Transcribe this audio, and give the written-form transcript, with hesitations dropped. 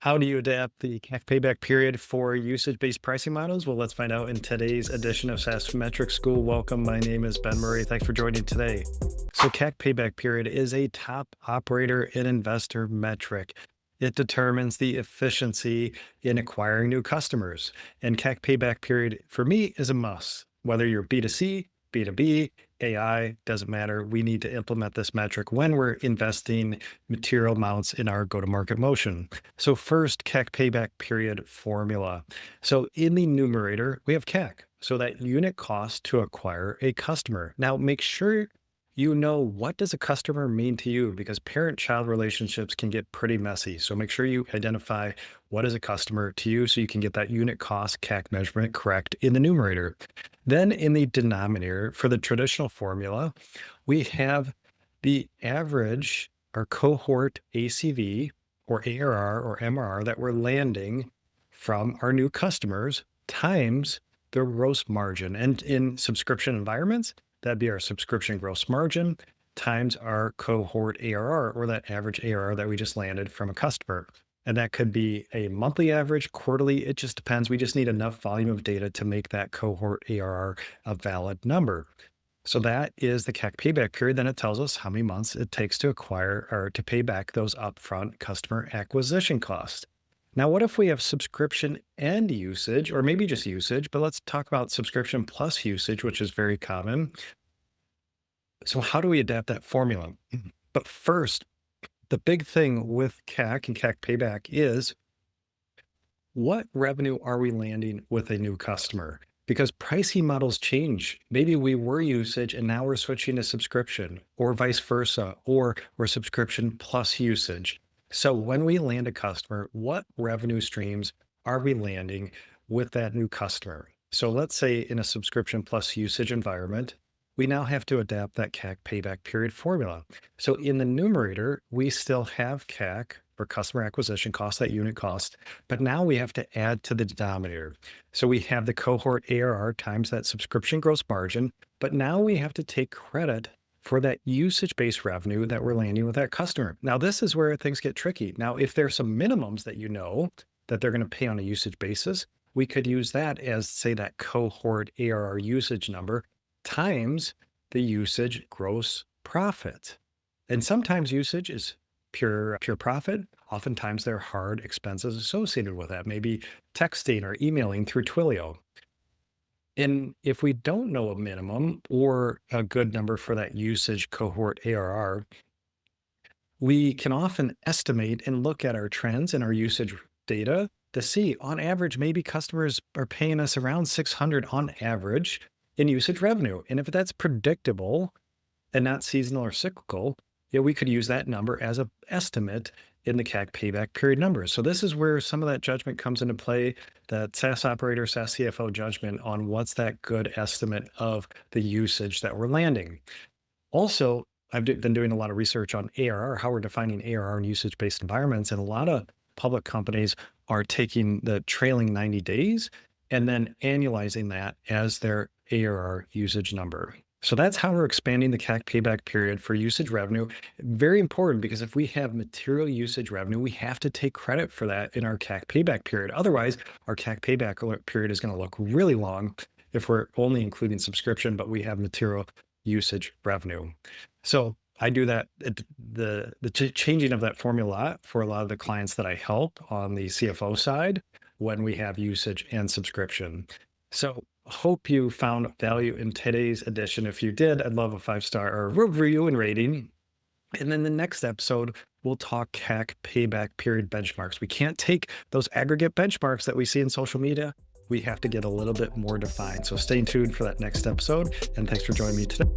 How do you adapt the CAC payback period for usage-based pricing models? Well, let's find out in today's edition of SaaS Metrics School. Welcome. My name is Ben Murray. Thanks for joining today. So, CAC payback period is a top operator and investor metric. It determines the efficiency in acquiring new customers. And CAC payback period for me is a must. Whether you're B2C, B2B, AI, doesn't matter. We need to implement this metric when we're investing material amounts in our go-to-market motion. So first, CAC payback period formula. So in the numerator, we have CAC. So that unit cost to acquire a customer. Now make sure you know, what does a customer mean to you, because parent-child relationships can get pretty messy. So make sure you identify what is a customer to you so you can get that unit cost CAC measurement correct in the numerator. Then in the denominator, for the traditional formula, we have the average or cohort ACV or ARR or MRR that we're landing from our new customers times the gross margin. And in subscription environments, that'd be our subscription gross margin times our cohort ARR, or that average ARR that we just landed from a customer. And that could be a monthly average, quarterly, it just depends. We just need enough volume of data to make that cohort ARR a valid number. So that is the CAC payback period. Then it tells us how many months it takes to acquire or to pay back those upfront customer acquisition costs. Now, what if we have subscription and usage, or maybe just usage, but let's talk about subscription plus usage, which is very common. So how do we adapt that formula? But first, the big thing with CAC and CAC payback is, what revenue are we landing with a new customer? Because pricing models change. Maybe we were usage and now we're switching to subscription, or vice versa, or we're subscription plus usage. So when we land a customer, what revenue streams are we landing with that new customer? So let's say in a subscription plus usage environment, we now have to adapt that CAC payback period formula. So in the numerator, we still have CAC for customer acquisition cost, that unit cost, but now we have to add to the denominator. So we have the cohort ARR times that subscription gross margin, but now we have to take credit for that usage-based revenue that we're landing with that customer. Now, this is where things get tricky. Now, if there's some minimums that you know that they're going to pay on a usage basis, we could use that as, say, that cohort ARR usage number times the usage gross profit. And sometimes usage is pure profit. Oftentimes there are hard expenses associated with that, maybe texting or emailing through Twilio. And if we don't know a minimum or a good number for that usage cohort ARR, we can often estimate and look at our trends and our usage data to see, on average, maybe customers are paying us around 600 on average in usage revenue. And if that's predictable and not seasonal or cyclical, yeah, we could use that number as an estimate in the CAC payback period numbers. So this is where some of that judgment comes into play, that SaaS operator, SaaS CFO judgment on what's that good estimate of the usage that we're landing. Also, I've been doing a lot of research on ARR, how we're defining ARR in usage-based environments. And a lot of public companies are taking the trailing 90 days and then annualizing that as their ARR usage number. So that's how we're expanding the CAC payback period for usage revenue. Very important, because if we have material usage revenue, we have to take credit for that in our CAC payback period. Otherwise, our CAC payback period is going to look really long if we're only including subscription, but we have material usage revenue. So I do that, the changing of that formula for a lot of the clients that I help on the CFO side when we have usage and subscription. So hope you found value in today's edition. If you did, I'd love a 5-star review and rating. And then the next episode, we'll talk CAC payback period benchmarks. We can't take those aggregate benchmarks that we see in social media. We have to get a little bit more defined. So stay tuned for that next episode. And thanks for joining me today.